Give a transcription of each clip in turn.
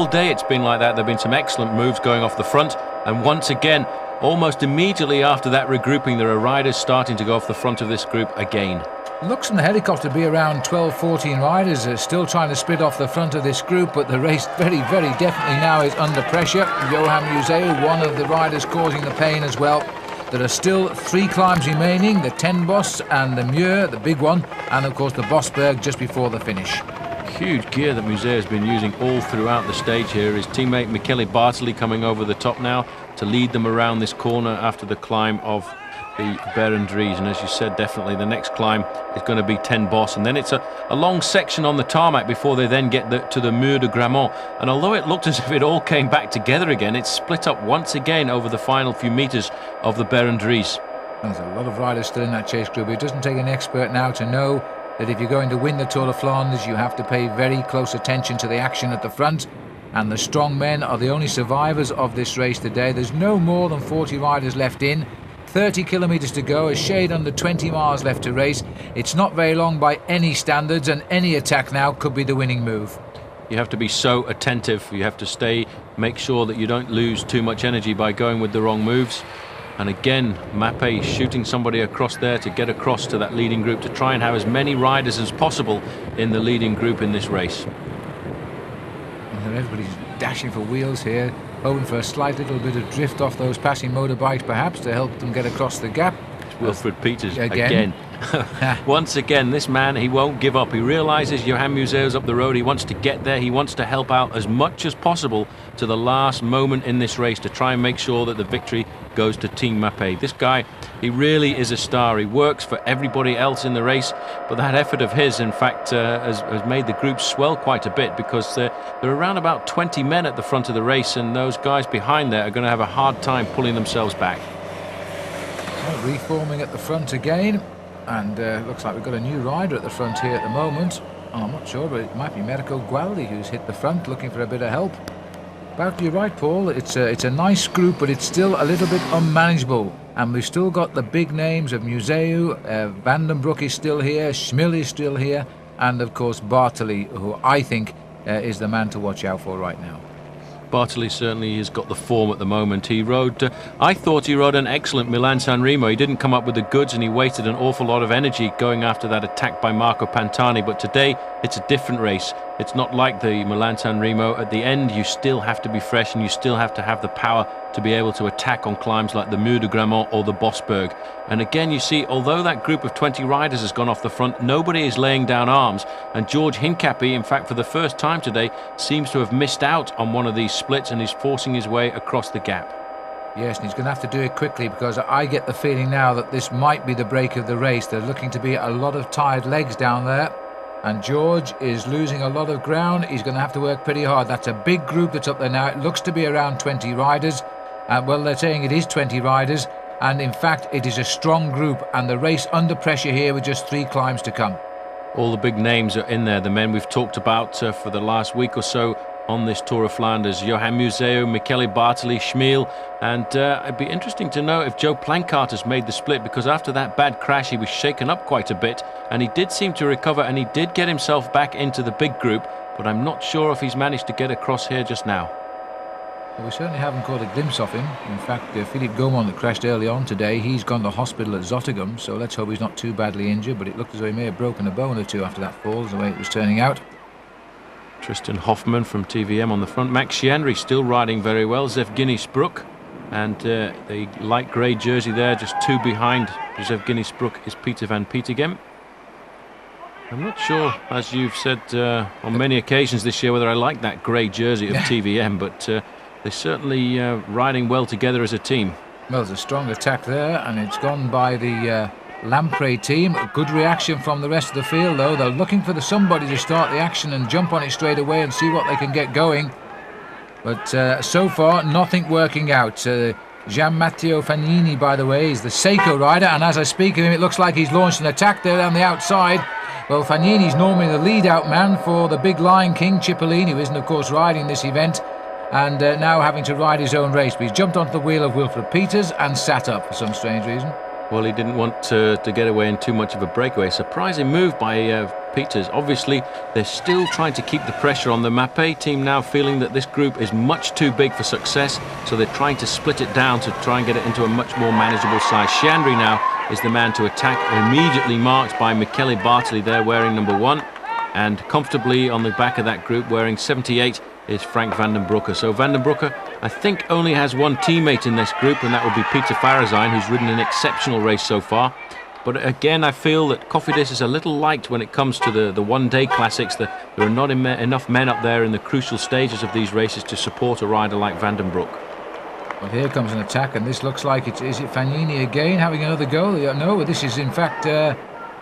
all day it's been like that. There have been some excellent moves going off the front, and once again, almost immediately after that regrouping, there are riders starting to go off the front of this group again. Looks from the helicopter to be around 12-14 riders still trying to split off the front of this group, but the race very definitely now is under pressure. Johan Museeuw, one of the riders causing the pain as well. There are still 3 climbs remaining, the 10 Bos and the Muir, the big one, and of course the Bosberg just before the finish. Huge gear that Museeuw has been using all throughout the stage here. His teammate Michele Bartoli coming over the top now to lead them around this corner after the climb of the Berendries, and as you said, definitely the next climb is going to be 10 Bos, and then it's a long section on the tarmac before they then get to the Mur de Grammont. And although it looked as if it all came back together again, it's split up once again over the final few metres of the Berendries. There's a lot of riders still in that chase group. It doesn't take an expert now to know that if you're going to win the Tour de Flanders, you have to pay very close attention to the action at the front, and the strong men are the only survivors of this race today. There's no more than 40 riders left in. 30 kilometres to go, a shade under 20 miles left to race. It's not very long by any standards, and any attack now could be the winning move. You have to be so attentive. You have to make sure that you don't lose too much energy by going with the wrong moves. And again, Mapei shooting somebody across there to get across to that leading group, to try and have as many riders as possible in the leading group in this race. And everybody's dashing for wheels here, hoping for a slight little bit of drift off those passing motorbikes perhaps to help them get across the gap. It's Wilfred Peters again. Once again, this man, he won't give up. He realises Johan Museeuw's up the road. He wants to get there. He wants to help out as much as possible to the last moment in this race to try and make sure that the victory goes to Team Mapei. This guy, he really is a star. He works for everybody else in the race, but that effort of his, in fact, has made the group swell quite a bit, because there are around about 20 men at the front of the race, and those guys behind there are going to have a hard time pulling themselves back. Well, reforming at the front again, and looks like we've got a new rider at the front here at the moment. Oh, I'm not sure, but it might be Medico Gualdi who's hit the front looking for a bit of help. But you're right, Paul, it's a nice group, but it's still a little bit unmanageable, and we've still got the big names of Museeuw, Vandenbroucke is still here, Tchmil is still here, and of course Bartoli, who I think is the man to watch out for right now. Bartoli certainly has got the form at the moment. He rode, I thought he rode an excellent Milan-San Remo. He didn't come up with the goods, and he wasted an awful lot of energy going after that attack by Marco Pantani. But today, it's a different race. It's not like the Milan-San Remo. At the end, you still have to be fresh, and you still have to have the power to be able to attack on climbs like the Mur de Grammont or the Bosberg. And again, you see, although that group of 20 riders has gone off the front, nobody is laying down arms. And George Hincapie, in fact, for the first time today, seems to have missed out on one of these splits, and is forcing his way across the gap. Yes, and he's going to have to do it quickly, because I get the feeling now that this might be the break of the race. There's looking to be a lot of tired legs down there, and George is losing a lot of ground. He's going to have to work pretty hard. That's a big group that's up there now. It looks to be around 20 riders. Well, they're saying it is 20 riders, and in fact it is a strong group, and the race under pressure here with just 3 climbs to come. All the big names are in there, the men we've talked about for the last week or so on this Tour of Flanders. Johan Museeuw, Michele Bartoli, Tchmil, and it'd be interesting to know if Joe Plancart has made the split, because after that bad crash he was shaken up quite a bit, and he did seem to recover, and he did get himself back into the big group, but I'm not sure if he's managed to get across here just now. Well, we certainly haven't caught a glimpse of him. In fact, Philippe Gaumont that crashed early on today, he's gone to hospital at Zottegem, so let's hope he's not too badly injured, but it looked as though he may have broken a bone or two after that fall, the way it was turning out. Tristan Hoffman from TVM on the front. Max Sciandri still riding very well. Zbniew Spruch, and the light grey jersey there, just 2 behind Zbniew Spruch, is Peter van Petegem. I'm not sure, as you've said on many occasions this year, whether I like that grey jersey of TVM, but they're certainly riding well together as a team. Well, there's a strong attack there, and it's gone by the Lampre team. A good reaction from the rest of the field, though. They're looking for somebody to start the action and jump on it straight away and see what they can get going. But so far, nothing working out. Gian-Matteo Fagnini, by the way, is the Seiko rider, and as I speak of him, it looks like he's launched an attack there on the outside. Well, Fagnini's normally the lead-out man for the big Lion King, Cipollini, who isn't, of course, riding this event, and now having to ride his own race. But he's jumped onto the wheel of Wilfred Peters and sat up for some strange reason. Well, he didn't want to get away in too much of a breakaway. Surprising move by Peters. Obviously, they're still trying to keep the pressure on the Mapei team now, feeling that this group is much too big for success. So they're trying to split it down to try and get it into a much more manageable size. Sciandri now is the man to attack, immediately marked by Michele Bartoli there wearing number 1. And comfortably on the back of that group wearing 78 is Frank Vandenbroucke. So Vandenbroucke, I think, only has one teammate in this group, and that would be Peter Farazijn, who's ridden an exceptional race so far. But again, I feel that Cofidis is a little light when it comes to the one-day classics. There are not enough men up there in the crucial stages of these races to support a rider like Vandenbroucke. Well, here comes an attack, and this looks like is it Fagnini again having another go? No, this is in fact,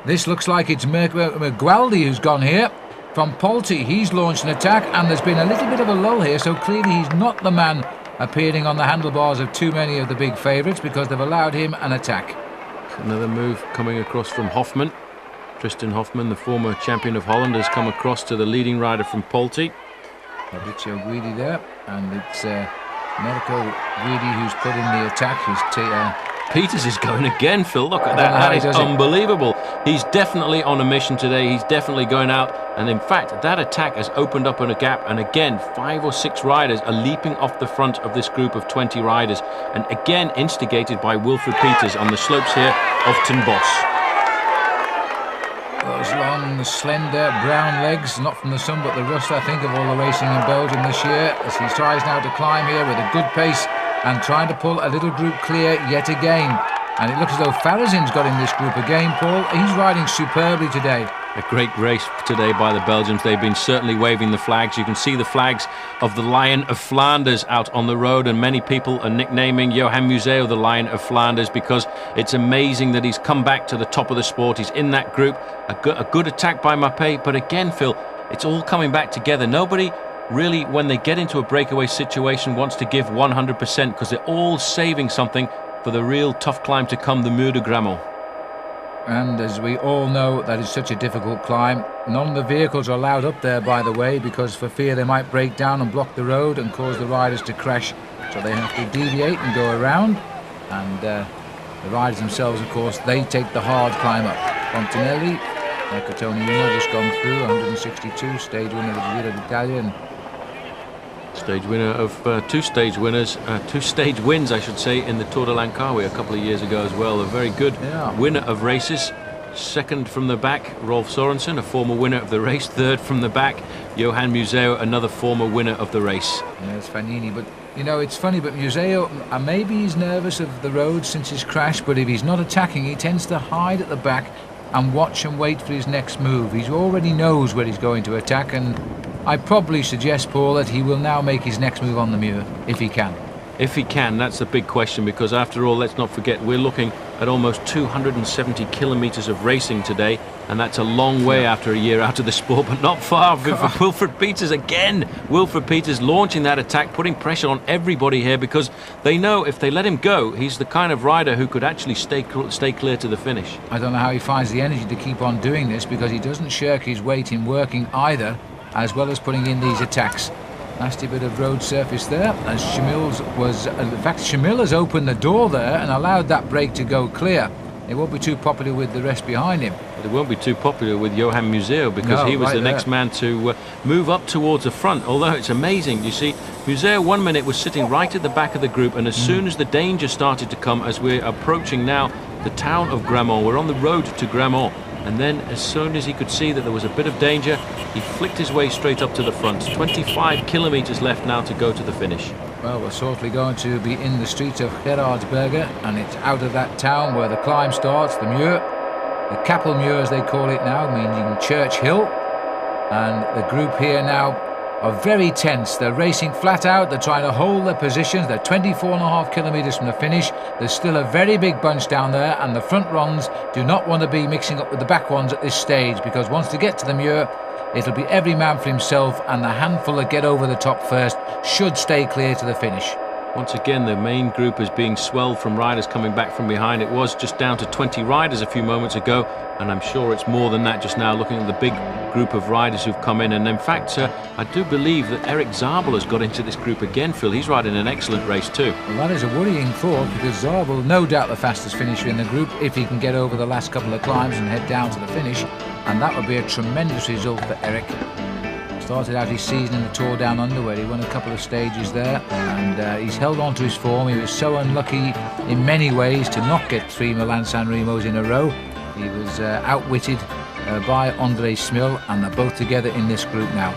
this looks like it's Gualdi who's gone here. From Polti, he's launched an attack, and there's been a little bit of a lull here, so clearly he's not the man appearing on the handlebars of too many of the big favourites, because they've allowed him an attack. Another move coming across from Hoffman. Tristan Hoffman, the former champion of Holland, has come across to the leading rider from Polti. Fabrizio Guidi there, and it's Marco Guidi who's put in the attack. Peters is going again, Phil. Look at that. That is unbelievable. He's definitely on a mission today. He's definitely going out. And in fact, that attack has opened up a gap. And again, 5 or 6 riders are leaping off the front of this group of 20 riders. And again, instigated by Wilfred Peters on the slopes here of Ten Bosch. Those long, slender, brown legs, not from the sun but the rust, I think, of all the racing in Belgium this year, as he tries now to climb here with a good pace and trying to pull a little group clear yet again. And it looks as though Farazijn's got in this group again, Paul. He's riding superbly today. A great race today by the Belgians. They've been certainly waving the flags. You can see the flags of the Lion of Flanders out on the road, and many people are nicknaming Johan Museeuw the Lion of Flanders because it's amazing that he's come back to the top of the sport. He's in that group. A good attack by Mapei, but again, Phil, it's all coming back together. Nobody really, when they get into a breakaway situation, wants to give 100% because they're all saving something for the real tough climb to come, the Muur de Grammel. And as we all know, that is such a difficult climb. None of the vehicles are allowed up there, by the way, because for fear they might break down and block the road and cause the riders to crash. So they have to deviate and go around. And the riders themselves, of course, they take the hard climb up. Fontanelli, Ecotoni just gone through, 162, stage winner of the Giro d'Italia. Stage winner of two stage wins, I should say, in the Tour de Langkawi a couple of years ago as well. A very good winner of races. Second from the back, Rolf Sorensen, a former winner of the race. Third from the back, Johan Museeuw, another former winner of the race. Yes, Fagnini, but you know, it's funny, but Museeuw, maybe he's nervous of the road since his crash, but if he's not attacking, he tends to hide at the back and watch and wait for his next move. He already knows where he's going to attack, and I probably suggest, Paul, that he will now make his next move on the Muur, if he can. If he can, that's the big question, because after all, let's not forget, we're looking at almost 270 kilometres of racing today, and that's a long way after a year out of the sport, but not far for Wilfred Peters again. Wilfred Peters launching that attack, putting pressure on everybody here, because they know if they let him go, he's the kind of rider who could actually stay clear to the finish. I don't know how he finds the energy to keep on doing this, because he doesn't shirk his weight in working either, as well as putting in these attacks. Nasty bit of road surface there, as Tchmil was, in fact, Tchmil has opened the door there and allowed that break to go clear. It won't be too popular with the rest behind him. But it won't be too popular with Johan Museeuw, because he was the next man to move up towards the front. Although it's amazing, you see, Museeuw 1 minute was sitting right at the back of the group, and as soon as the danger started to come, as we're approaching now the town of Grammont, we're on the road to Grammont, and then as soon as he could see that there was a bit of danger, he flicked his way straight up to the front. 25 kilometres left now to go to the finish. Well, we're shortly going to be in the streets of Gerardsbergen, and it's out of that town where the climb starts, the Muur, the Kapelmuur as they call it now, meaning Church Hill. And the group here now are very tense. They're racing flat out, they're trying to hold their positions. They're 24.5 kilometres from the finish. There's still a very big bunch down there, and the front runs do not want to be mixing up with the back ones at this stage, because once they get to the Muur, it'll be every man for himself, and the handful that get over the top first should stay clear to the finish. Once again, the main group is being swelled from riders coming back from behind. It was just down to 20 riders a few moments ago, and I'm sure it's more than that just now, looking at the big group of riders who've come in. And in fact, I do believe that Erik Zabel has got into this group again, Phil. He's riding an excellent race too. Well, that is a worrying thought, because Zabel, no doubt the fastest finisher in the group, if he can get over the last couple of climbs and head down to the finish, and that would be a tremendous result for Erik. Started out his season in the Tour Down Under, where he won a couple of stages there, and he's held on to his form. He was so unlucky in many ways to not get 3 Milan-San Remos in a row. He was outwitted by Andrei Tchmil, and they're both together in this group now.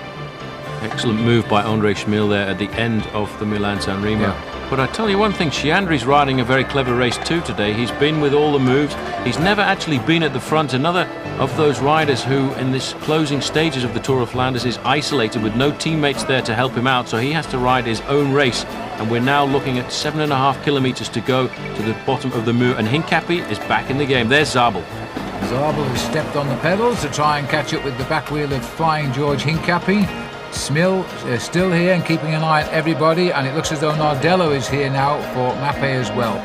Excellent move by Andrei Tchmil there at the end of the Milan-San Remo. Yeah. But I tell you one thing, Sciandri's riding a very clever race too today. He's been with all the moves. He's never actually been at the front. Another of those riders who in this closing stages of the Tour of Flanders is isolated with no teammates there to help him out, so he has to ride his own race. And we're now looking at 7.5 kilometers to go to the bottom of the Muur, and Hincapie is back in the game. There's Zabel. Zabel has stepped on the pedals to try and catch up with the back wheel of Flying George Hincapie. Tchmil is still here and keeping an eye on everybody, and it looks as though Nardello is here now for Mapei as well.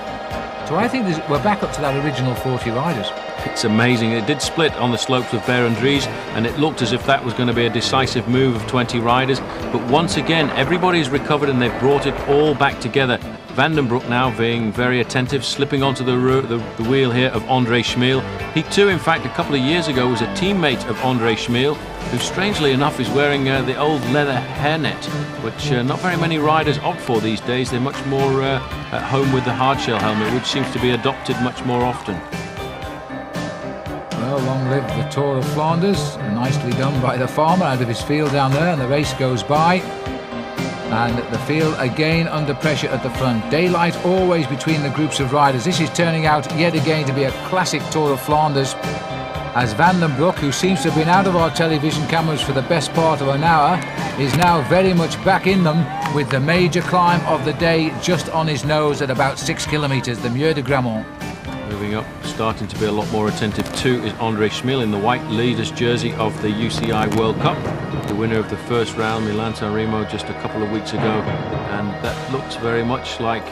So I think we're back up to that original 40 riders. It's amazing. It did split on the slopes of Berendries, and it looked as if that was going to be a decisive move of 20 riders. But once again, everybody's recovered and they've brought it all back together. Vandenbroucke now being very attentive, slipping onto the wheel here of Andrei Tchmil. He too, in fact, a couple of years ago was a teammate of Andrei Tchmil, who strangely enough is wearing the old leather hairnet, which not very many riders opt for these days. They're much more at home with the hardshell helmet, which seems to be adopted much more often. Well, long live the Tour of Flanders. Nicely done by the farmer out of his field down there, and the race goes by. And the field again under pressure at the front. Daylight always between the groups of riders. This is turning out yet again to be a classic Tour of Flanders, as Vandenbroucke, who seems to have been out of our television cameras for the best part of an hour, is now very much back in them, with the major climb of the day just on his nose at about 6 kilometers, the Muur de Grammont. Moving up, starting to be a lot more attentive too, is Andrei Tchmil in the white leaders jersey of the UCI World Cup, the winner of the first round, Milan-San Remo, just a couple of weeks ago. And that looks very much like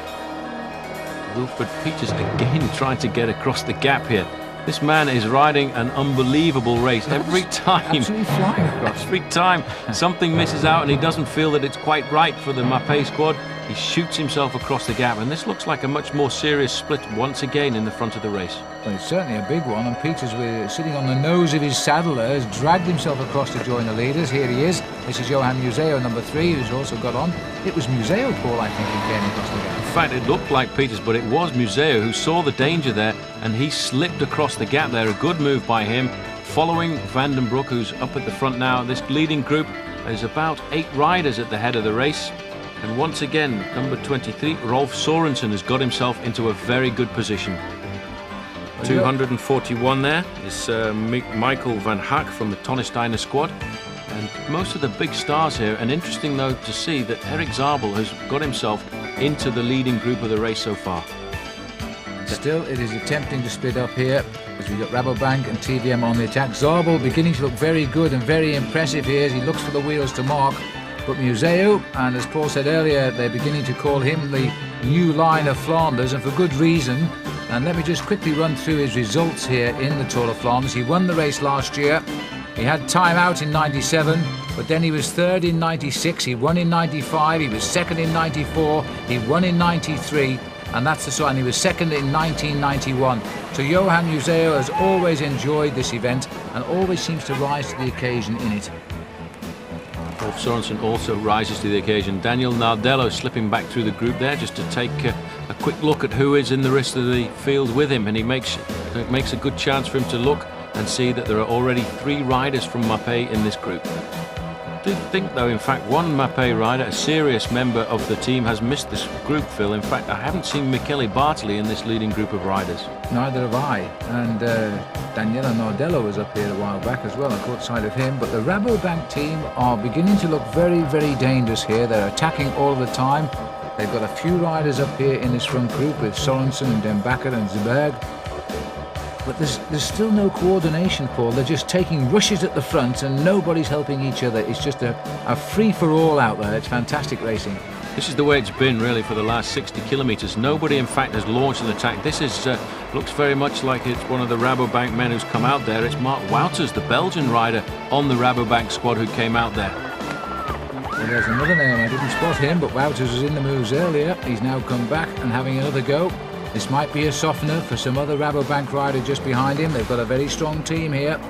Wilfred Peters again trying to get across the gap here. This man is riding an unbelievable race every time. Absolutely flying across. Every time something misses out and he doesn't feel that it's quite right for the Mapei squad, he shoots himself across the gap, and this looks like a much more serious split once again in the front of the race. Well, it's certainly a big one, and Peters, sitting on the nose of his saddle there, has dragged himself across to join the leaders. Here he is. This is Johan Museeuw, number 3, who's also got on. It was Museeuw, Paul, I think, who came across the gap. In fact, it looked like Peters, but it was Museeuw who saw the danger there, and he slipped across the gap there. A good move by him, following Vandenbroucke, who's up at the front now. This leading group is about 8 riders at the head of the race. And once again, number 23, Rolf Sorensen, has got himself into a very good position. 241 there is Michael van Haak from the Tonnesteiner squad. And most of the big stars here. And interesting, though, to see that Erik Zabel has got himself into the leading group of the race so far. Still, it is attempting to split up here, as we've got Rabobank and TVM on the attack. Zabel beginning to look very good and very impressive here as he looks for the wheels to mark. But Museeuw, and as Paul said earlier, they're beginning to call him the new line of Flanders, and for good reason. And let me just quickly run through his results here in the Tour of Flanders. He won the race last year. He had time out in 97, but then he was 3rd in 96, he won in 95, he was 2nd in 94, he won in 93, and that's the sign. He was 2nd in 1991. So Johan Museeuw has always enjoyed this event and always seems to rise to the occasion in it. Rolf Sorensen also rises to the occasion. Daniel Nardello slipping back through the group there just to take a quick look at who is in the rest of the field with him, and it makes a good chance for him to look and see that there are already 3 riders from Mapei in this group. I do think, though, in fact, one Mapei rider, a serious member of the team, has missed this group, Phil. In fact, I haven't seen Michele Bartoli in this leading group of riders. Neither have I. And Daniele Nardello was up here a while back as well. I caught sight of him. But the Rabobank team are beginning to look very, very dangerous here. They're attacking all the time. They've got a few riders up here in this front group with Sorensen and Den Bakker and Zberg. But there's still no coordination, Paul. They're just taking rushes at the front and nobody's helping each other. It's just a free-for-all out there. It's fantastic racing. This is the way it's been really for the last 60 kilometres. Nobody in fact has launched an attack. This is looks very much like it's one of the Rabobank men who's come out there. It's Mark Wouters, the Belgian rider on the Rabobank squad, who came out there. Well, there's another name. I didn't spot him, but Wouters was in the moves earlier. He's now come back and having another go. This might be a softener for some other Rabobank rider just behind him. They've got a very strong team here.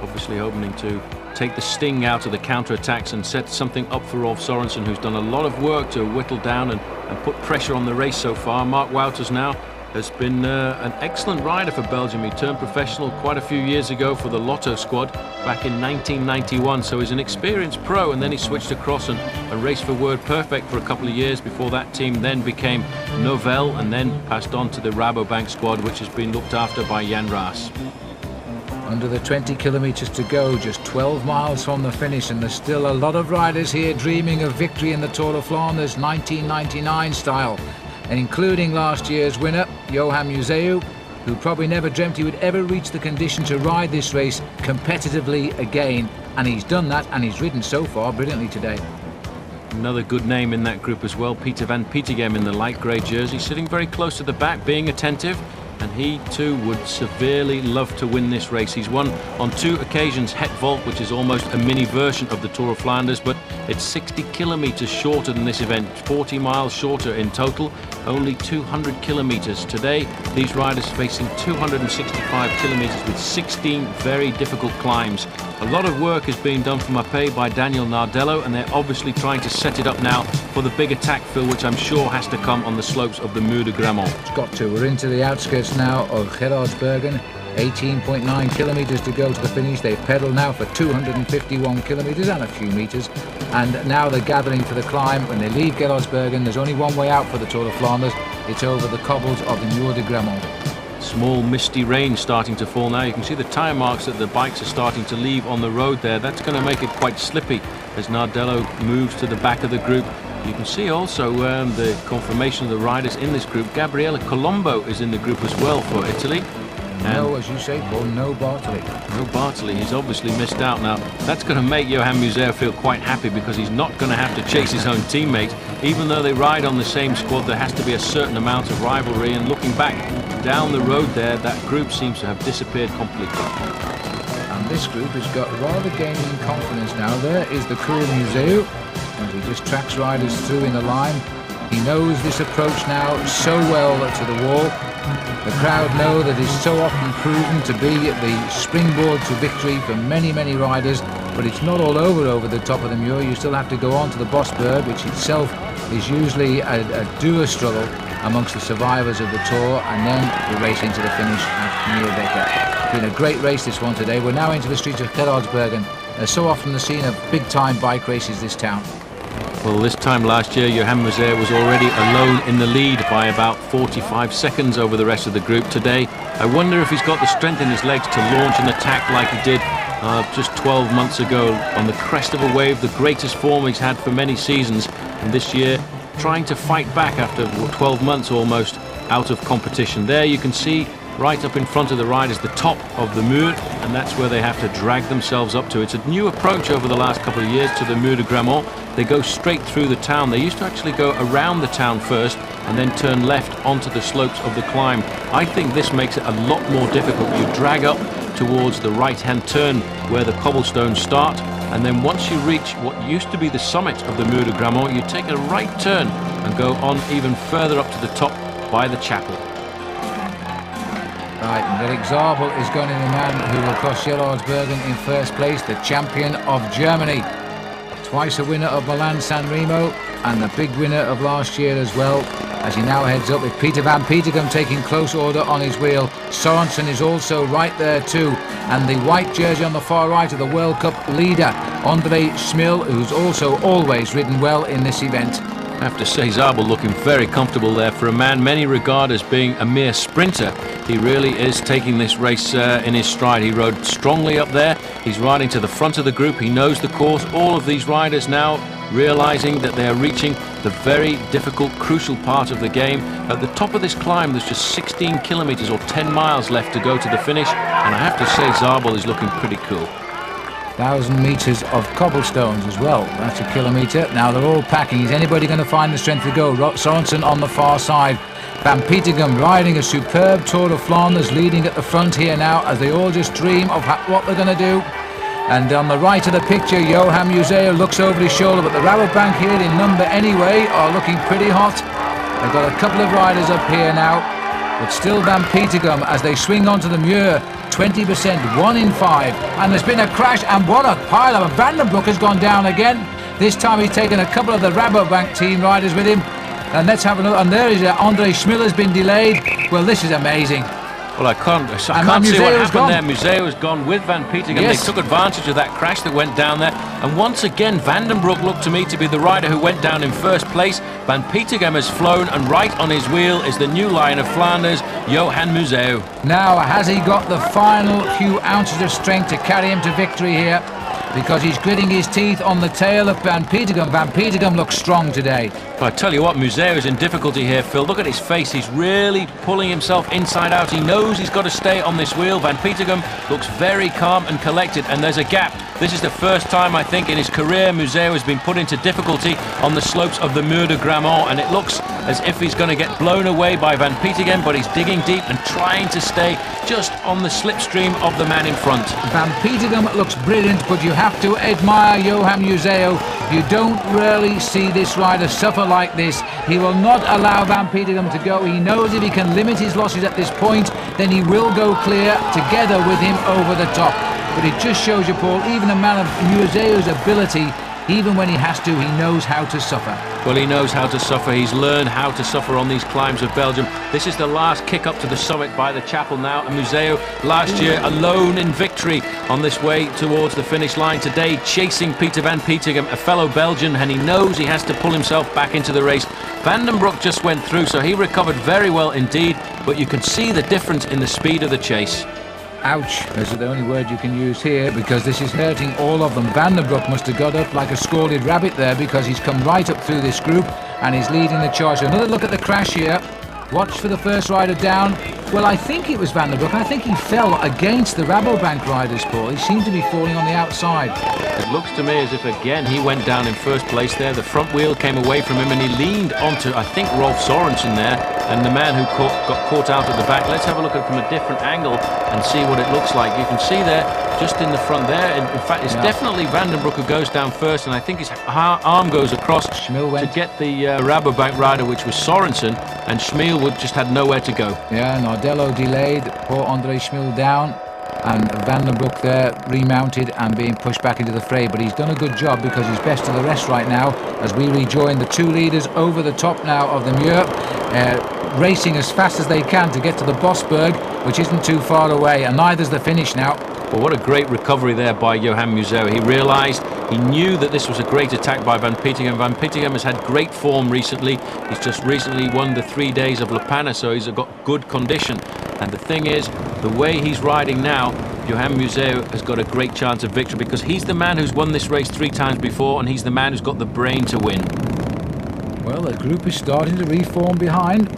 Obviously hoping to take the sting out of the counter-attacks and set something up for Rolf Sorensen, who's done a lot of work to whittle down and put pressure on the race so far. Mark Wouters now has been an excellent rider for Belgium. He turned professional quite a few years ago for the Lotto squad back in 1991, so he's an experienced pro, and then he switched across and raced for Word Perfect for a couple of years before that team then became Novell and then passed on to the Rabobank squad, which has been looked after by Jan Raas. Under the 20 kilometres to go, just 12 miles from the finish, and there's still a lot of riders here dreaming of victory in the Tour of Flanders 1999 style, and including last year's winner, Johan Museeuw, who probably never dreamt he would ever reach the condition to ride this race competitively again, and he's done that, and he's ridden so far brilliantly today. Another good name in that group as well, Peter van Petegem in the light grey jersey, sitting very close to the back, being attentive. And he too would severely love to win this race. He's won on 2 occasions Het Volk, which is almost a mini version of the Tour of Flanders, but it's 60 kilometres shorter than this event, 40 miles shorter in total, only 200 kilometres. Today, these riders facing 265 kilometres with 16 very difficult climbs. A lot of work is being done for Mapei by Daniel Nardello, and they're obviously trying to set it up now for the big attack, Phil, which I'm sure has to come on the slopes of the Muur de Grammont. It's got to. We're into the outskirts now of Gerardsbergen. 18.9 kilometres to go to the finish. They've pedalled now for 251 kilometres and a few metres, and now they're gathering for the climb. When they leave Gerardsbergen, there's only one way out for the Tour of Flanders. It's over the cobbles of the Muur de Grammont. Small misty rain starting to fall now. You can see the tyre marks that the bikes are starting to leave on the road there. That's going to make it quite slippy as Nardello moves to the back of the group. You can see also the confirmation of the riders in this group. Gabriele Colombo is in the group as well for Italy. No, as you say, Paul, no Bartoli. No Bartoli, he's obviously missed out now. That's going to make Johan Museeuw feel quite happy, because he's not going to have to chase his own teammates. Even though they ride on the same squad, there has to be a certain amount of rivalry, and looking back down the road there, that group seems to have disappeared completely. And this group has got rather gaining confidence now. There is the cool Museeuw, as he just tracks riders through in the line. He knows this approach now so well to the wall. The crowd know that it's so often proven to be the springboard to victory for many, many riders, but it's not all over the top of the Muur. You still have to go on to the Bosberg, which itself is usually a doer struggle amongst the survivors of the Tour, and then the race into the finish at Meerbeke. It's been a great race, this one today. We're now into the streets of Gerardsbergen. So often the scene of big-time bike races, this town. Well, this time last year, Johan Museeuw was already alone in the lead by about 45 seconds over the rest of the group. Today, I wonder if he's got the strength in his legs to launch an attack like he did just 12 months ago on the crest of a wave, the greatest form he's had for many seasons. And this year, trying to fight back after 12 months almost out of competition. There you can see right up in front of the riders the top of the Muur, and that's where they have to drag themselves up to. It's a new approach over the last couple of years to the Muur de Grammont. They go straight through the town. They used to actually go around the town first and then turn left onto the slopes of the climb. I think this makes it a lot more difficult. You drag up towards the right-hand turn where the cobblestones start, and then once you reach what used to be the summit of the Muur de Grammont, you take a right turn and go on even further up to the top by the chapel. Right, and Eric Zabel is going to be the man who will cross Gerardsbergen in first place, the champion of Germany. Twice a winner of Milan-San Remo, and the big winner of last year as well, as he now heads up with Peter van Petegem taking close order on his wheel. Sorensen is also right there too, and the white jersey on the far right of the World Cup leader, Andrei Tchmil, who's also always ridden well in this event. I have to say, Zabel looking very comfortable there for a man many regard as being a mere sprinter. He really is taking this race in his stride. He rode strongly up there. He's riding to the front of the group. He knows the course. All of these riders now realizing that they are reaching the very difficult, crucial part of the game. At the top of this climb, there's just 16 kilometers or 10 miles left to go to the finish. And I have to say, Zabel is looking pretty cool. 1,000 metres of cobblestones as well. That's a kilometre. Now they're all packing. Is anybody going to find the strength to go? Sorensen on the far side. Van Petegem riding a superb Tour of Flanders, leading at the front here now as they all just dream of what they're going to do. And on the right of the picture, Johan Museeuw looks over his shoulder, but the Rabobank here in number anyway are looking pretty hot. They've got a couple of riders up here now, but still Van Petegem as they swing onto the Muur. 20%, 1 in 5, and there's been a crash, and what a pile-up. Vandenbroucke has gone down again. This time he's taken a couple of the Rabobank team riders with him. And let's have another, and there is Andrei Tchmil has been delayed. Well, this is amazing. Well, I can't see what happened there. Museeuw has gone with Van Petegem. Yes. They took advantage of that crash that went down there. And once again, Vandenbroucke looked to me to be the rider who went down in first place. Van Petegem has flown, and right on his wheel is the new Lion of Flanders, Johan Museeuw. Now, has he got the final few ounces of strength to carry him to victory here? Because he's gritting his teeth on the tail of Van Petegem. Van Petegem looks strong today. I tell you what, Museeuw is in difficulty here, Phil. Look at his face. He's really pulling himself inside out. He knows he's got to stay on this wheel. Van Petegem looks very calm and collected, and there's a gap. This is the first time, I think, in his career Museeuw has been put into difficulty on the slopes of the Muur de Grammont, and it looks as if he's going to get blown away by Van Petegem, but he's digging deep and trying to stay just on the slipstream of the man in front. Van Petegem looks brilliant, but you have to admire Johan Museeuw. You don't really see this rider suffer like this. He will not allow Van Petegem to go. He knows if he can limit his losses at this point, then he will go clear together with him over the top. But it just shows you, Paul, even a man of Museeuw's ability, even when he has to, he knows how to suffer. Well, he knows how to suffer. He's learned how to suffer on these climbs of Belgium. This is the last kick up to the summit by the chapel now. And Museeuw, last year, alone in victory on this way towards the finish line. Today, chasing Peter Van Petegem, a fellow Belgian, and he knows he has to pull himself back into the race. Vandenbroucke just went through, so he recovered very well indeed. But you can see the difference in the speed of the chase. Ouch, is the only word you can use here, because this is hurting all of them. Vandenbroucke must have got up like a scalded rabbit there, because he's come right up through this group and he's leading the charge. So another look at the crash here. Watch for the first rider down. Well, I think it was Vandenbroucke. I think he fell against the Rabobank riders, Paul. He seemed to be falling on the outside. It looks to me as if again he went down in first place there. The front wheel came away from him and he leaned onto, I think, Rolf Sorensen there, and the man who got caught out at the back. Let's have a look at it from a different angle and see what it looks like. You can see there, just in the front there, in fact, it's definitely Vandenbroucke who goes down first, and I think his arm goes across to get the Rabobank rider, which was Sorensen, and Tchmil just had nowhere to go. Yeah, Nardello delayed, poor Andrei Tchmil down, and Vandenbroucke there remounted and being pushed back into the fray. But he's done a good job, because he's best of the rest right now as we rejoin the two leaders over the top now of the Muur, racing as fast as they can to get to the Bosberg, which isn't too far away, and neither's the finish now. Well, what a great recovery there by Johan Museeuw. He realised, he knew that this was a great attack by Van Petegem. Van Petegem has had great form recently. He's just recently won the 3 days of La Panne, so he's got good condition. And the thing is, the way he's riding now, Johan Museeuw has got a great chance of victory, because he's the man who's won this race 3 times before, and he's the man who's got the brain to win. Well, the group is starting to reform behind.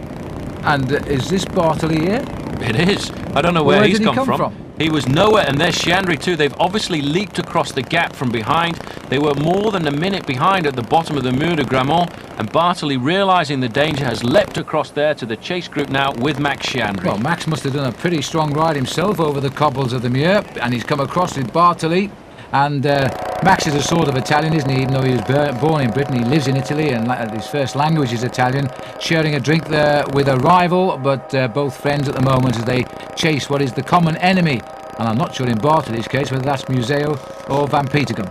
And is this Bartoli here? It is. I don't know where he's come from. He was nowhere, and there's Sciandri too. They've obviously leaped across the gap from behind. They were more than a minute behind at the bottom of the Muur de Grammont, and Bartoli, realising the danger, has leapt across there to the chase group now with Max Sciandri. Well, Max must have done a pretty strong ride himself over the cobbles of the Muur, and he's come across with Bartoli. And Max is a sort of Italian, isn't he? Even though he was born in Britain, he lives in Italy, and his first language is Italian. Sharing a drink there with a rival, but both friends at the moment as they chase what is the common enemy. And I'm not sure in Bartoli's case whether that's Museeuw or Van Petegem.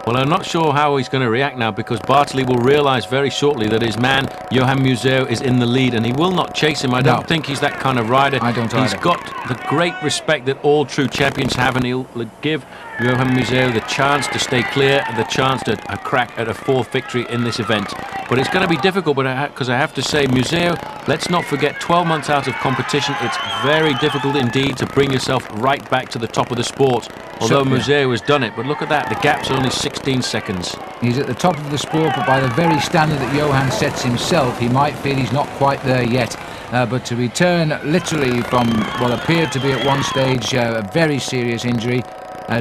Well, I'm not sure how he's going to react now, because Bartoli will realise very shortly that his man, Johan Museeuw, is in the lead, and he will not chase him. I don't think he's that kind of rider. I don't either. He's got the great respect that all true champions have, and he'll give Johan Museeuw the chance to stay clear and the chance to a crack at a 4th victory in this event. But it's going to be difficult, because I have to say, Museeuw, let's not forget, 12 months out of competition, it's very difficult indeed to bring yourself right back to the top of the sport. Although Museeuw has done it, but look at that, the gap's only 16 seconds. He's at the top of the sport, but by the very standard that Johan sets himself, he might feel he's not quite there yet. But to return literally from what appeared to be at one stage a very serious injury,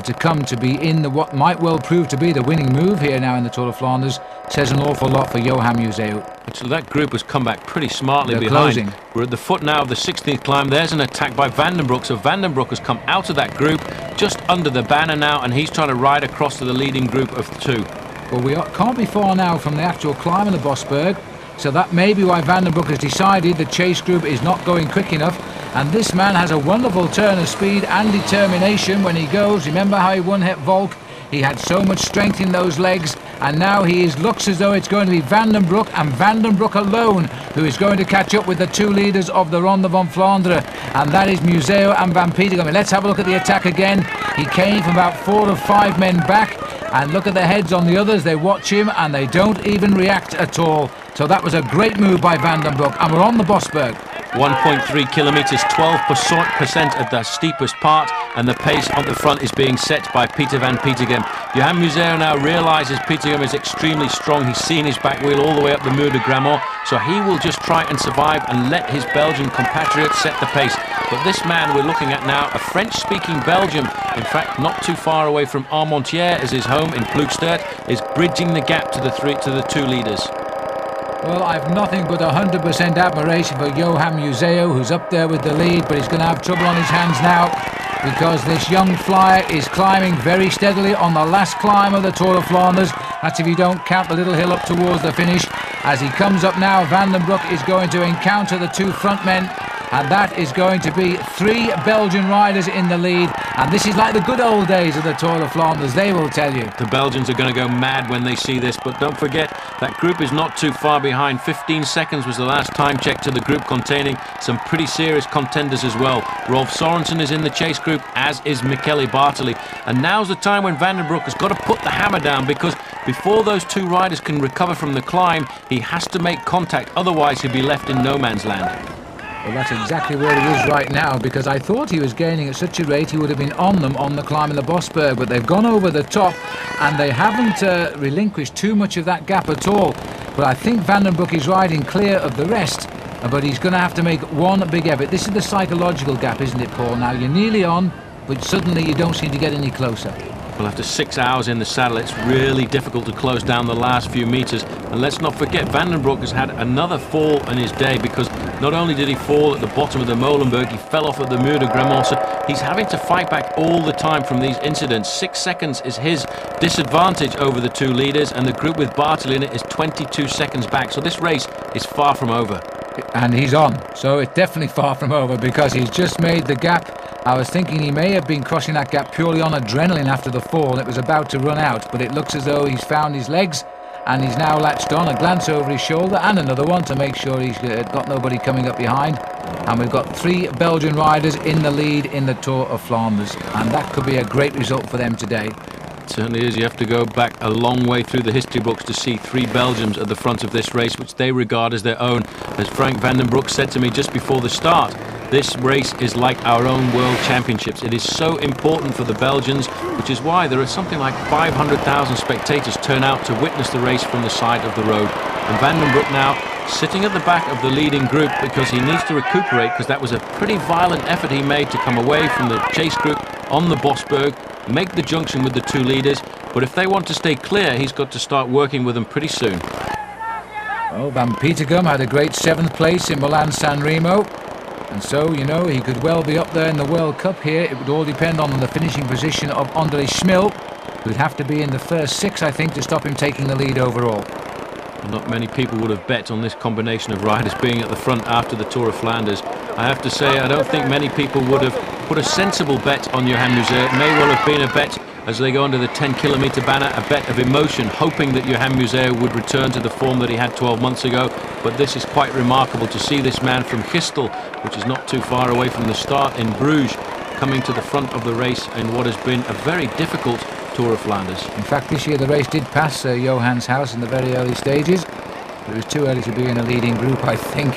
to come to be in what might well prove to be the winning move here now in the Tour of Flanders says an awful lot for Johan Museeuw. So that group has come back pretty smartly They're behind. closing. We're at the foot now of the 16th climb. There's an attack by Vandenbroucke. So Vandenbroucke has come out of that group just under the banner now, and he's trying to ride across to the leading group of 2. Well, we can't be far now from the actual climb of the Bosberg, so that may be why Vandenbroucke has decided the chase group is not going quick enough. And this man has a wonderful turn of speed and determination when he goes. Remember how he won Het Volk? He had so much strength in those legs, and now looks as though it's going to be Vandenbroucke and Vandenbroucke alone who is going to catch up with the 2 leaders of the Ronde van Vlaanderen, and that is Museeuw and Van Petegem. Let's have a look at the attack again. He came from about 4 or 5 men back, and look at the heads on the others. They watch him and they don't even react at all. So that was a great move by Vandenbroucke, and we're on the Bosberg. 1.3 kilometres, 12% at the steepest part, and the pace on the front is being set by Pieter van Petegem. Johan Museeuw now realises Petegem is extremely strong. He's seen his back wheel all the way up the Muur de Grammont, so he will just try and survive and let his Belgian compatriot set the pace. But this man we're looking at now, a French-speaking Belgium, in fact not too far away from Armentières as his home in Ploegstert, is bridging the gap to the 2 leaders. Well, I've nothing but 100% admiration for Johan Museeuw, who's up there with the lead, but he's going to have trouble on his hands now because this young flyer is climbing very steadily on the last climb of the Tour of Flanders. That's if you don't count the little hill up towards the finish. As he comes up now, Vandenbroucke is going to encounter the 2 front men, and that is going to be 3 Belgian riders in the lead. And this is like the good old days of the Tour of Flanders, they will tell you. The Belgians are going to go mad when they see this, but don't forget that group is not too far behind. 15 seconds was the last time check to the group, containing some pretty serious contenders as well. Rolf Sorensen is in the chase group, as is Michele Bartoli. And now's the time when Vandenbroucke has got to put the hammer down, because before those 2 riders can recover from the climb, he has to make contact, otherwise he'll be left in no man's land. Well, that's exactly where he is right now, because I thought he was gaining at such a rate he would have been on them on the climb in the Bosberg, but they've gone over the top and they haven't relinquished too much of that gap at all. But I think Vandenbroucke is riding clear of the rest, but he's going to have to make one big effort. This is the psychological gap, isn't it, Paul? Now you're nearly on, but suddenly you don't seem to get any closer. Well, after 6 hours in the saddle, it's really difficult to close down the last few metres. And let's not forget, Vandenbroucke has had another fall in his day, because not only did he fall at the bottom of the Molenberg, he fell off at the Muur de Grammont. So he's having to fight back all the time from these incidents. 6 seconds is his disadvantage over the 2 leaders, and the group with Bartoli in it is 22 seconds back. So this race is far from over. And he's on, so it's definitely far from over, because he's just made the gap. I was thinking he may have been crossing that gap purely on adrenaline after the fall. It was about to run out, but it looks as though he's found his legs and he's now latched on. A glance over his shoulder and another one to make sure he's got nobody coming up behind. And we've got 3 Belgian riders in the lead in the Tour of Flanders, and that could be a great result for them today. It certainly is. You have to go back a long way through the history books to see 3 Belgians at the front of this race, which they regard as their own. As Frank Vandenbroucke said to me just before the start, this race is like our own World Championships. It is so important for the Belgians, which is why there are something like 500,000 spectators turn out to witness the race from the side of the road. And Vandenbroucke now sitting at the back of the leading group, because he needs to recuperate, because that was a pretty violent effort he made to come away from the chase group on the Bosberg, make the junction with the 2 leaders. But if they want to stay clear, he's got to start working with them pretty soon. Well, Van Petegem had a great 7th place in Milan-San Remo. And so, you know, he could well be up there in the World Cup here. It would all depend on the finishing position of Andrei Tchmil, who'd have to be in the first 6, I think, to stop him taking the lead overall. Not many people would have bet on this combination of riders being at the front after the Tour of Flanders. I have to say, I don't think many people would have put a sensible bet on Johan Museeuw. It may well have been a bet as they go under the 10-kilometre banner, a bet of emotion, hoping that Johan Museeuw would return to the form that he had 12 months ago. But this is quite remarkable to see this man from Gistel, which is not too far away from the start in Bruges, coming to the front of the race in what has been a very difficult Tour of Flanders. In fact, this year the race did pass Johan's house in the very early stages. It was too early to be in a leading group, I think.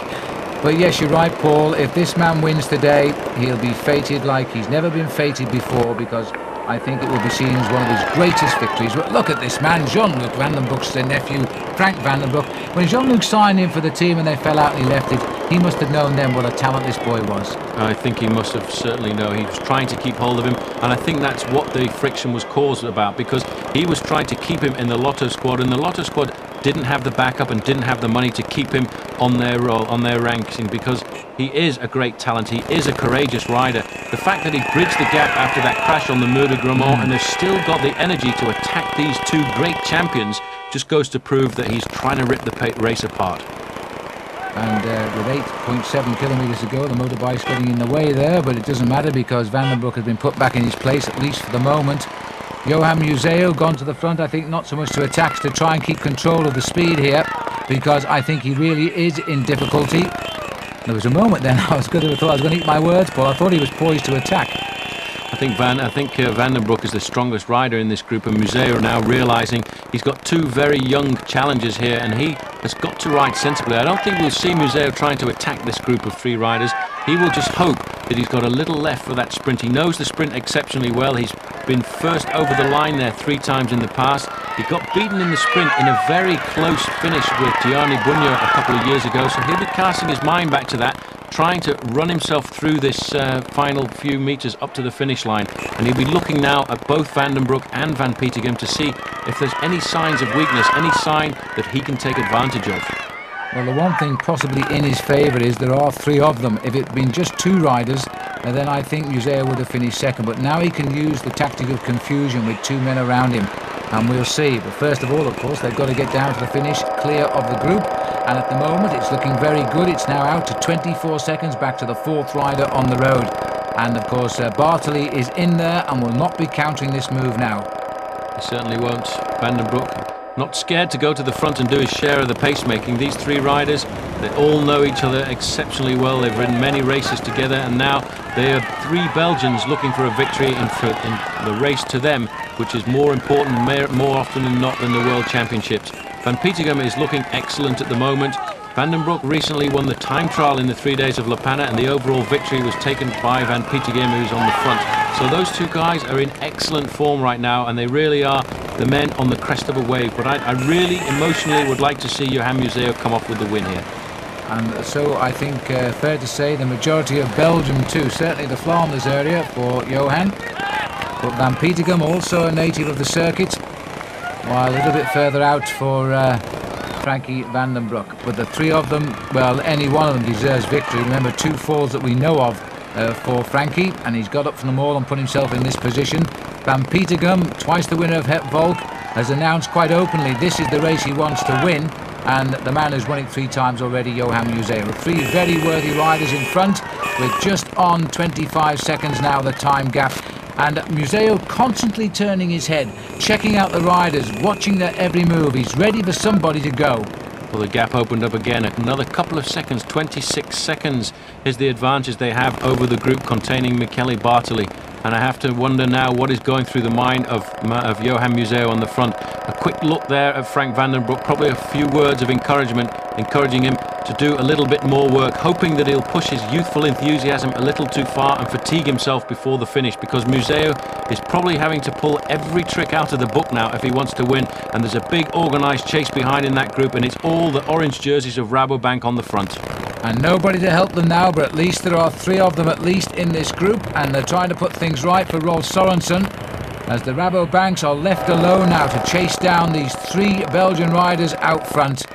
But yes, you're right, Paul. If this man wins today, he'll be fated like he's never been fated before, because I think it will be seen as one of his greatest victories. But look at this man, Jean-Luc Vandenbroucke's nephew, Frank Vandenbroucke. When Jean-Luc signed in for the team and they fell out and he left it, he must have known then what a talent this boy was. I think he must have certainly known. He was trying to keep hold of him, and I think that's what the friction was caused about, because he was trying to keep him in the Lotto squad, and the Lotto squad didn't have the backup and didn't have the money to keep him on their ranking, because he is a great talent. He is a courageous rider. The fact that he bridged the gap after that crash on the Meerbeke and has still got the energy to attack these two great champions just goes to prove that he's trying to rip the race apart. And with 8.7 kilometres to go, the motorbike's getting in the way there, but it doesn't matter because Vandenbroucke has been put back in his place, at least for the moment. Johan Museeuw gone to the front, I think not so much to attack, to try and keep control of the speed here, because I think he really is in difficulty. There was a moment then I was going to thought I was going to eat my words, Paul. I thought he was poised to attack. I think Vandenbroucke is the strongest rider in this group, and Museeuw now realising he's got two very young challengers here, and he has got to ride sensibly. I don't think we'll see Museeuw trying to attack this group of three riders. He will just hope that he's got a little left for that sprint. He knows the sprint exceptionally well. He's been first over the line there 3 times in the past. He got beaten in the sprint in a very close finish with Gianni Bugno a couple of years ago, so he'll be casting his mind back to that, trying to run himself through this final few metres up to the finish line. And he'll be looking now at both Vandenbroucke and Van Petegem to see if there's any signs of weakness, any sign that he can take advantage of. Well, the one thing possibly in his favour is there are 3 of them. If it had been just 2 riders, then I think Museeuw would have finished second. But now he can use the tactic of confusion with 2 men around him. And we'll see. But first of all, of course, they've got to get down to the finish, clear of the group. And at the moment, it's looking very good. It's now out to 24 seconds, back to the 4th rider on the road. And of course, Bartoli is in there and will not be countering this move now. He certainly won't. Vandenbroucke not scared to go to the front and do his share of the pacemaking. These 3 riders, they all know each other exceptionally well. They've ridden many races together, and now they are 3 Belgians looking for a victory in the race to them, which is more important more often than not than the World Championships. Van Petegem is looking excellent at the moment. Vandenbroucke recently won the time trial in the 3 days of La Panna, and the overall victory was taken by Van Petegem, who's on the front. So those 2 guys are in excellent form right now, and they really are the men on the crest of a wave. But I really emotionally would like to see Johan Museeuw come off with the win here. And so I think fair to say the majority of Belgium too, certainly the Flanders area for Johan. But Van Petegem, also a native of the circuit, while a little bit further out for Frankie Vandenbroucke. But the 3 of them, well, any one of them deserves victory. Remember, 2 falls that we know of for Frankie, and he's got up from them all and put himself in this position. Van Petegem, twice the winner of Het Volk, has announced quite openly this is the race he wants to win, and the man who's won it 3 times already, Johan Museeuw. 3 very worthy riders in front, with just on 25 seconds now the time gap. And Museeuw constantly turning his head, checking out the riders, watching their every move. He's ready for somebody to go. Well, the gap opened up again. Another couple of seconds, 26 seconds is the advantage they have over the group containing Michele, Bartoli. And I have to wonder now what is going through the mind of Johan Museeuw on the front. A quick look there at Frank Vandenbroucke, probably a few words of encouragement, encouraging him to do a little bit more work, hoping that he'll push his youthful enthusiasm a little too far and fatigue himself before the finish, because Museeuw is probably having to pull every trick out of the book now if he wants to win, and there's a big organised chase behind in that group, and it's all the orange jerseys of Rabobank on the front. And nobody to help them now, but at least there are 3 of them at least in this group, and they're trying to put things right for Rolf Sorensen, as the Rabobanks are left alone now to chase down these 3 Belgian riders out front.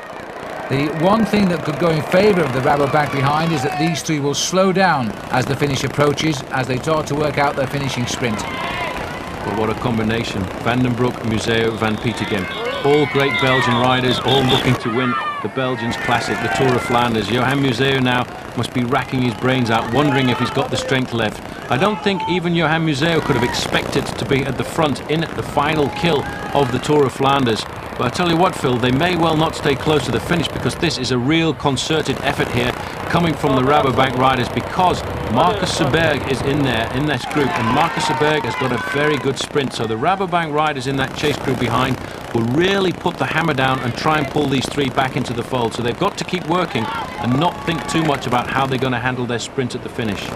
The one thing that could go in favour of the Rabobank behind is that these 3 will slow down as the finish approaches, as they start to work out their finishing sprint. But what a combination. Vandenbroucke, Museeuw, Van Petegem. All great Belgian riders, all looking to win the Belgians Classic, the Tour of Flanders. Johan Museeuw now must be racking his brains out, wondering if he's got the strength left. I don't think even Johan Museeuw could have expected to be at the front in the final kill of the Tour of Flanders. But I tell you what, Phil, they may well not stay close to the finish, because this is a real concerted effort here coming from the Rabobank riders, because Marcus Zberg is in there in this group, and Marcus Zberg has got a very good sprint. So the Rabobank riders in that chase group behind will really put the hammer down and try and pull these 3 back into the fold. So they've got to keep working and not think too much about how they're going to handle their sprint at the finish.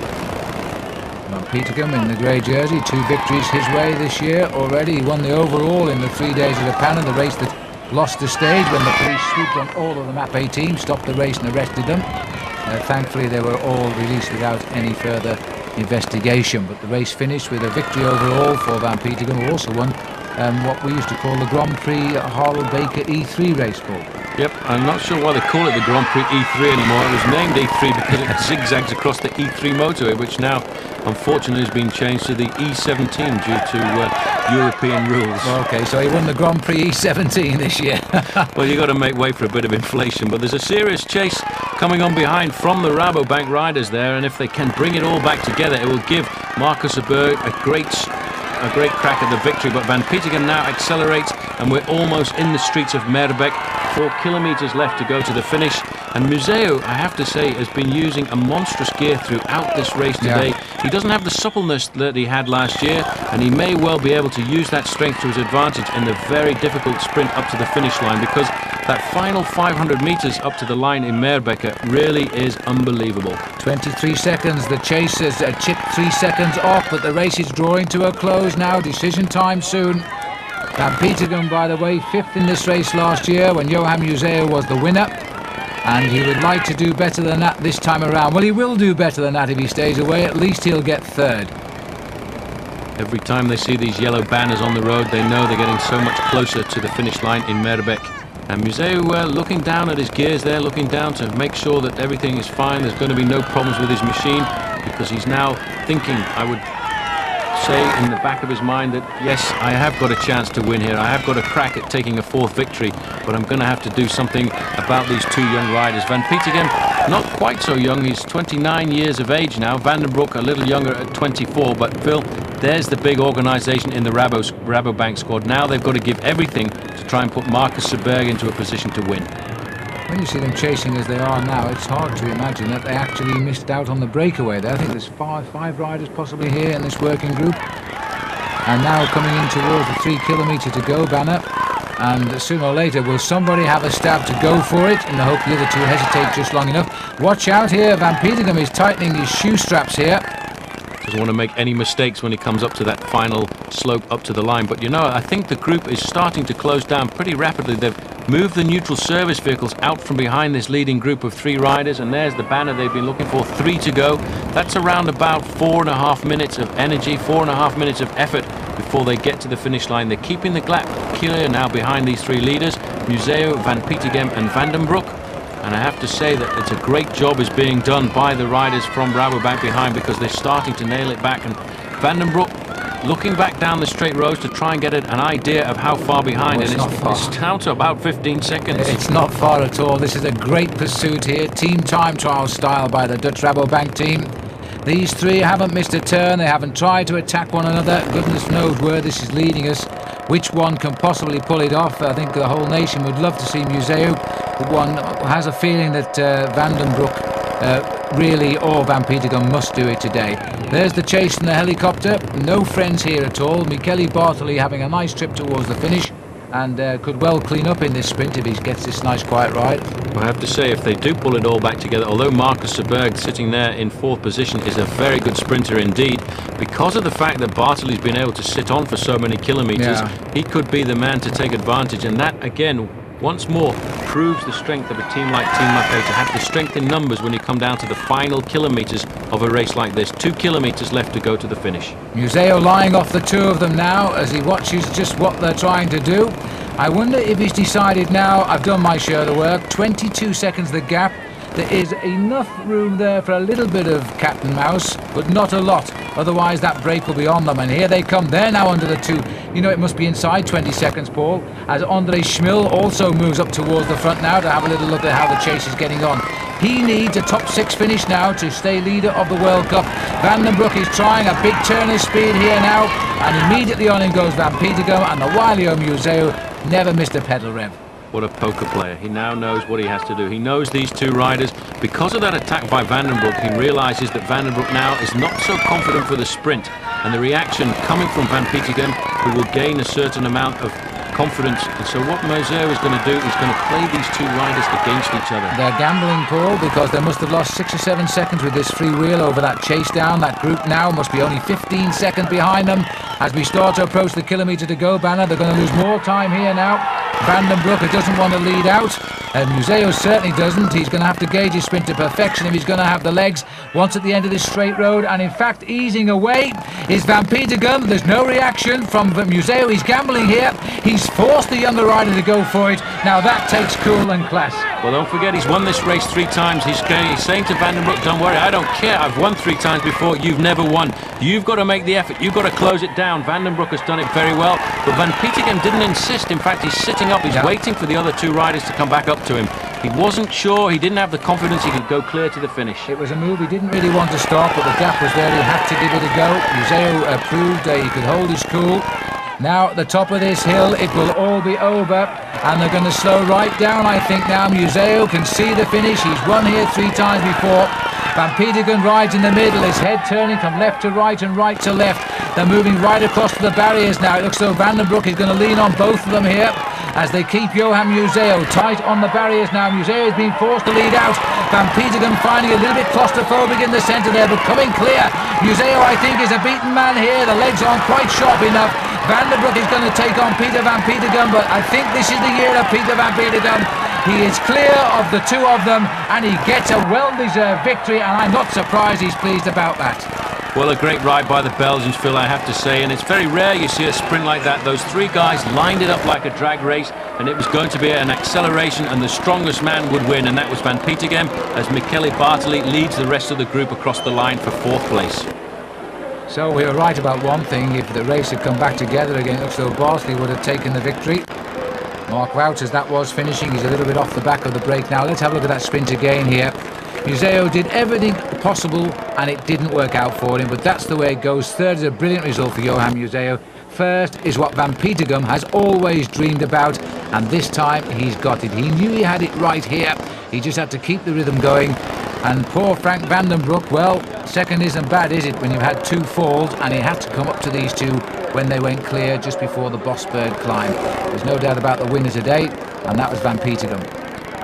Van Petegem in the grey jersey, 2 victories his way this year already. He won the overall in the 3 days of the Panna, the race that lost the stage when the police swooped on all of the Mapei team, stopped the race and arrested them. Thankfully they were all released without any further investigation, but the race finished with a victory overall for Van Petegem, who also won what we used to call the Grand Prix Harald Baker E3 race, Paul. Yep, I'm not sure why they call it the Grand Prix E3 anymore. It was named E3 because it zigzags across the E3 motorway, which now unfortunately has been changed to the E17 due to European rules. Okay, so he won the Grand Prix E17 this year. Well, you've got to make way for a bit of inflation, but there's a serious chase coming on behind from the Rabobank riders there, and if they can bring it all back together, it will give Marcus Zberg a great crack at the victory. But Van Petegem now accelerates, and we're almost in the streets of Meerbeke. 4 kilometers left to go to the finish, and Museeuw, I have to say, has been using a monstrous gear throughout this race today. Yeah. He doesn't have the suppleness that he had last year, and he may well be able to use that strength to his advantage in the very difficult sprint up to the finish line, because that final 500 meters up to the line in Meerbeke really is unbelievable. 23 seconds, the chase has chipped 3 seconds off, but the race is drawing to a close now. Decision time soon. Van Petegem, by the way, 5th in this race last year when Johan Museeuw was the winner, and he would like to do better than that this time around. Well, he will do better than that if he stays away. At least he'll get 3rd. Every time they see these yellow banners on the road, they know they're getting so much closer to the finish line in Meerbeke. And Museeuw looking down at his gears there, looking down to make sure that everything is fine. There's going to be no problems with his machine, because he's now thinking, I would say in the back of his mind, that yes, I have got a chance to win here. I have got a crack at taking a 4th victory, but I'm going to have to do something about these 2 young riders. Van Petegem, not quite so young. He's 29 years of age now. Vandenbroucke a little younger at 24. But Phil, there's the big organisation in the Rabobank squad. Now they've got to give everything to try and put Marcus Zberg into a position to win. When you see them chasing as they are now, it's hard to imagine that they actually missed out on the breakaway there. I think there's five riders possibly here in this working group. And now coming in towards the 3 kilometre to go banner. And sooner or later, will somebody have a stab to go for it in the hope the other 2 hesitate just long enough? Watch out here, Van Petegem is tightening his shoe straps here. Doesn't want to make any mistakes when he comes up to that final slope up to the line. But you know, I think the group is starting to close down pretty rapidly. They've moved the neutral service vehicles out from behind this leading group of 3 riders, and there's the banner they've been looking for. 3 to go. That's around about 4.5 minutes of energy, 4.5 minutes of effort before they get to the finish line. They're keeping the gap clear now behind these 3 leaders, Museeuw, Van Petegem and Vandenbroucke. And I have to say that it's a great job is being done by the riders from Rabobank behind, because they're starting to nail it back. And Vandenbroucke looking back down the straight roads to try and get an idea of how far behind, and it's down to about 15 seconds. It's not far at all. This is a great pursuit here, team time trial style by the Dutch Rabobank team. These 3 haven't missed a turn. They haven't tried to attack one another. Goodness knows where this is leading us. Which one can possibly pull it off? I think the whole nation would love to see Museeuw. But one has a feeling that Vandenbroucke really, or Van Petegem, must do it today. There's the chase in the helicopter. No friends here at all. Michele Bartoli having a nice trip towards the finish, and could well clean up in this sprint if he gets this nice quiet ride. I have to say, if they do pull it all back together, although Marcus Zberg sitting there in 4th position is a very good sprinter indeed, because of the fact that Bartoli's been able to sit on for so many kilometres, he could be the man to take advantage. And that again, once more, proves the strength of a team like Team Mapei, to have the strength in numbers when you come down to the final kilometres of a race like this. 2 kilometres left to go to the finish. Museeuw lying off the 2 of them now as he watches just what they're trying to do. I wonder if he's decided now, I've done my share of work. 22 seconds the gap. There is enough room there for a little bit of cat and mouse, but not a lot. Otherwise that break will be on them. And here they come. They're now under the 2. You know, it must be inside 20 seconds, Paul, as Andrei Tchmil also moves up towards the front now to have a little look at how the chase is getting on. He needs a top 6 finish now to stay leader of the World Cup. Vandenbroucke is trying a big turn of speed here now, and immediately on him goes Van Petegem, and the wily Museeuw never missed a pedal rev. What a poker player. He now knows what he has to do. He knows these 2 riders. Because of that attack by Vandenbroucke, he realises that Vandenbroucke now is not so confident for the sprint. And the reaction coming from Van Petegem, who will gain a certain amount of confidence. And so what Museeuw is going to do is going to play these two riders against each other. They're gambling, Paul, because they must have lost 6 or 7 seconds with this free wheel over that chase down. That group now must be only 15 seconds behind them. As we start to approach the kilometre to go banner, they're going to lose more time here now. Vandenbroucke doesn't want to lead out. Museeuw certainly doesn't. He's going to have to gauge his sprint to perfection if he's going to have the legs once at the end of this straight road. And in fact, easing away is Van Petegem. There's no reaction from Museeuw. He's gambling here. He's forced the younger rider to go for it. Now that takes cool and class. Well, don't forget, he's won this race 3 times. He's saying to Vandenbroucke, don't worry, I don't care. I've won 3 times before. You've never won. You've got to make the effort. You've got to close it down. Vandenbroucke has done it very well. But Van Petegem didn't insist. In fact, he's sitting up. He's waiting for the other 2 riders to come back up to him. He wasn't sure. He didn't have the confidence he could go clear to the finish. It was a move he didn't really want to stop, but the gap was there. He had to give it a go. Museeuw proved he could hold his cool. Now at the top of this hill, it will all be over, and they're going to slow right down, I think now. Museeuw can see the finish. He's won here 3 times before. Van Petegem rides in the middle, his head turning from left to right and right to left. They're moving right across to the barriers now. It looks so Vandenbroucke is going to lean on both of them here as they keep Johan Museeuw tight on the barriers now. Museeuw is being forced to lead out. Van Petegem finding a little bit claustrophobic in the centre there, but coming clear. Museeuw, I think, is a beaten man here. The legs aren't quite sharp enough. Vandenbroucke is going to take on Peter Van Petegem, but I think this is the year of Peter Van Petegem. He is clear of the 2 of them, and he gets a well-deserved victory, and I'm not surprised he's pleased about that. Well, a great ride by the Belgians, Phil, I have to say, and it's very rare you see a sprint like that. Those 3 guys lined it up like a drag race, and it was going to be an acceleration, and the strongest man would win, and that was Van Petegem, as Michele Bartoli leads the rest of the group across the line for 4th place. So we were right about one thing. If the race had come back together again, it looks though Bartoli would have taken the victory. Mark Wout, as that was finishing, he's a little bit off the back of the break now. Let's have a look at that sprint again here. Museeuw did everything possible and it didn't work out for him, but that's the way it goes. 3rd is a brilliant result for Johan Museeuw. 1st is what Van Petegem has always dreamed about, and this time he's got it. He knew he had it right here. He just had to keep the rhythm going. And poor Frank Vandenbroucke, well, 2nd isn't bad, is it, when you've had 2 falls, and he had to come up to these 2 when they went clear just before the Bosberg climb. There's no doubt about the winner today, and that was Van Petegem.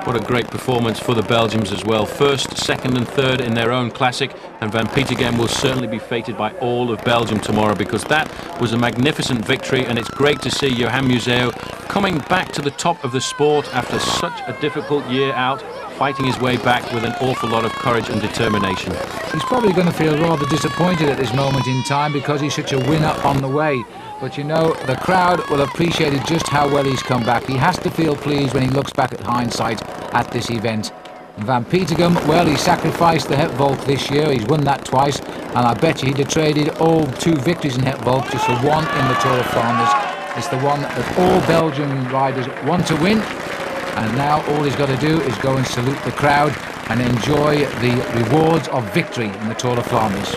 What a great performance for the Belgians as well. 1st, 2nd and 3rd in their own classic, and Van Petegem will certainly be feted by all of Belgium tomorrow, because that was a magnificent victory, and it's great to see Johan Museeuw coming back to the top of the sport after such a difficult year out, fighting his way back with an awful lot of courage and determination. He's probably going to feel rather disappointed at this moment in time because he's such a winner on the way. But you know, the crowd will appreciate just how well he's come back. He has to feel pleased when he looks back at hindsight at this event. Van Petegem, well, he sacrificed the Hepvolk this year. He's won that twice, and I bet you he'd have traded all 2 victories in Hepvolk just for 1 in the Tour of Flanders. It's the one that all Belgian riders want to win, and now all he's got to do is go and salute the crowd and enjoy the rewards of victory in the Tour of Flanders.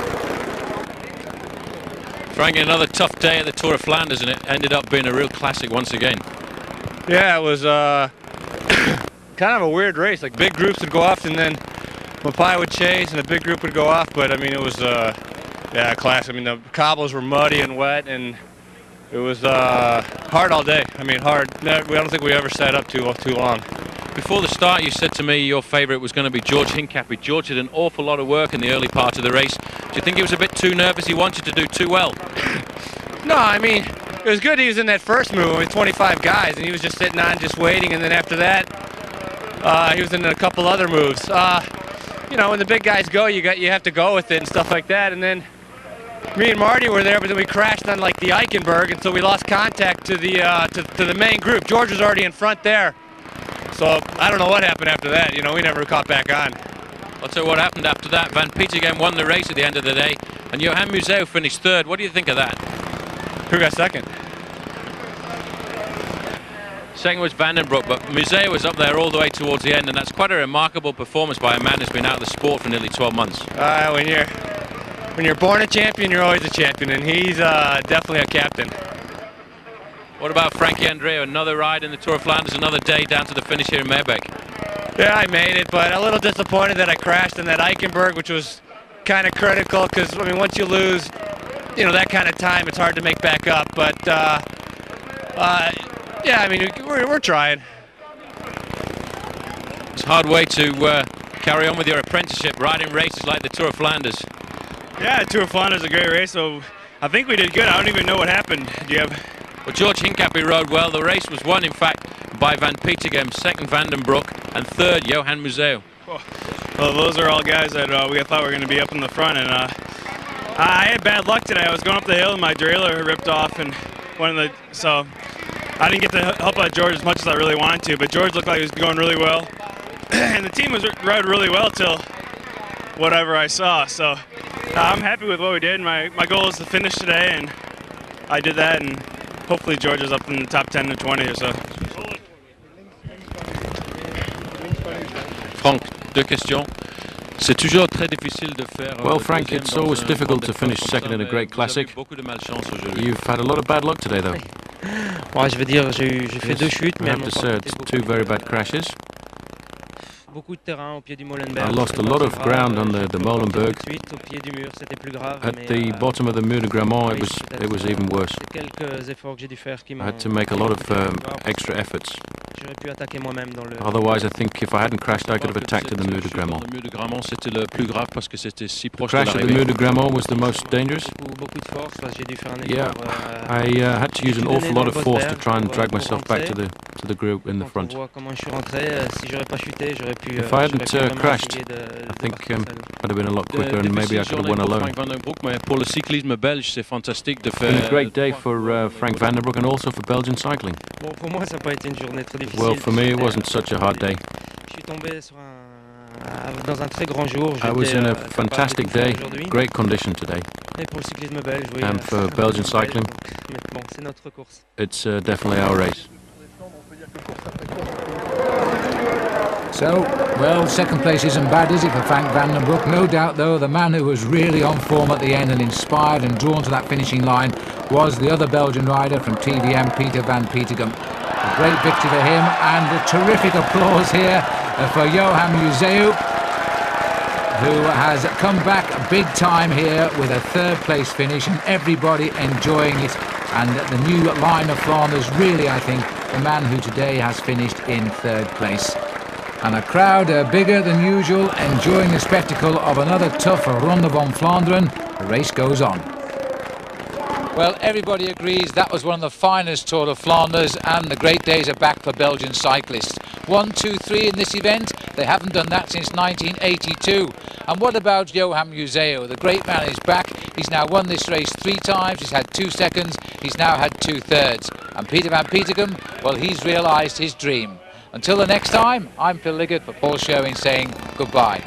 Frank, another tough day at the Tour of Flanders, and it ended up being a real classic once again. Yeah, it was kind of a weird race. Like, big groups would go off, and then Mapei would chase, and a big group would go off. But I mean, it was yeah, classic. I mean, the cobbles were muddy and wet, and it was hard all day. I mean, hard. I don't think we ever sat up too long. Before the start, you said to me your favourite was going to be George Hincapie. George did an awful lot of work in the early part of the race. Do you think he was a bit too nervous? He wanted to do too well? No, I mean, it was good he was in that first move with 25 guys, and he was just sitting on, just waiting, and then after that, he was in a couple other moves. You know, when the big guys go, you have to go with it and stuff like that, and then me and Marty were there, but then we crashed on like the Eichenberg, and so we lost contact to the main group. George was already in front there. So I don't know what happened after that. You know, we never caught back on. I'll tell you what happened after that. Van Petegem won the race at the end of the day, and Johan Museeuw finished 3rd. What do you think of that? Who got 2nd? 2nd was Vandenbroucke, but Museeuw was up there all the way towards the end, and that's quite a remarkable performance by a man who's been out of the sport for nearly 12 months. When you're born a champion, you're always a champion, and he's definitely a captain. What about Frankie Andrei? Another ride in the Tour of Flanders, another day down to the finish here in Meerbeke. Yeah, I made it, but a little disappointed that I crashed in that Eichenberg, which was kind of critical because, I mean, once you lose, you know, that kind of time, it's hard to make back up. But Yeah, I mean, we're trying. It's a hard way to carry on with your apprenticeship, riding races like the Tour of Flanders. Yeah, Tour of Flanders is a great race, so I think we did good. I don't even know what happened. Do you have? Well, George Hincapie rode well. The race was won, in fact, by Van Petegem, second Vandenbroucke, and third Johan Museeuw. Well, those are all guys that we thought were going to be up in the front, and I had bad luck today. I was going up the hill and my derailleur ripped off, and so I didn't get to help out George as much as I really wanted to. But George looked like he was going really well, and the team rode really well till whatever I saw. So I'm happy with what we did. My goal is to finish today, and I did that, and hopefully George is up in the top 10 to 20 or so. Frank, deux questions. C'est toujours très difficile de faire. Well, Frank, it's always difficult to finish second in a great classic. You've had a lot of bad luck today, though. Ouais, je veux dire, j'ai fait deux chutes, mais I have to say it's two very bad crashes. I lost a lot of ground on the Molenberg. At the bottom of the Mur de Grammont, it was even worse. I had to make a lot of extra efforts. Otherwise, I think if I hadn't crashed, I could have attacked in the Mur de Grammont. The crash at the Mur de Grammont was the most dangerous. Yeah, I had to use an awful lot of force to try and drag myself back to the group in the front. If I hadn't crashed, I think I'd have been a lot quicker and maybe I could have won alone. It's been a great day for Frank Vandenbroucke and also for Belgian cycling. Well, for me it wasn't such a hard day. I was in a fantastic day, great condition today. And for Belgian cycling, it's definitely our race. So, well, second place isn't bad, is it, for Frank Vandenbroucke? No doubt, though, the man who was really on form at the end and inspired and drawn to that finishing line was the other Belgian rider from TVM, Peter Van Petegem. A great victory for him, and a terrific applause here for Johan Museeuw, who has come back big time here with a third place finish, and everybody enjoying it. And the new line of Flanders, really, I think, the man who today has finished in third place. And a crowd bigger than usual, enjoying the spectacle of another tough Ronde van Vlaanderen. The race goes on. Well, everybody agrees that was one of the finest Tour of Flanders, and the great days are back for Belgian cyclists. 1, 2, 3 in this event. They haven't done that since 1982. And what about Johan Museeuw? The great man is back. He's now won this race 3 times. He's had 2 seconds. He's now had 2 thirds. And Peter Van Petegem, well, he's realised his dream. Until the next time, I'm Phil Liggett for Paul Sherwin saying goodbye.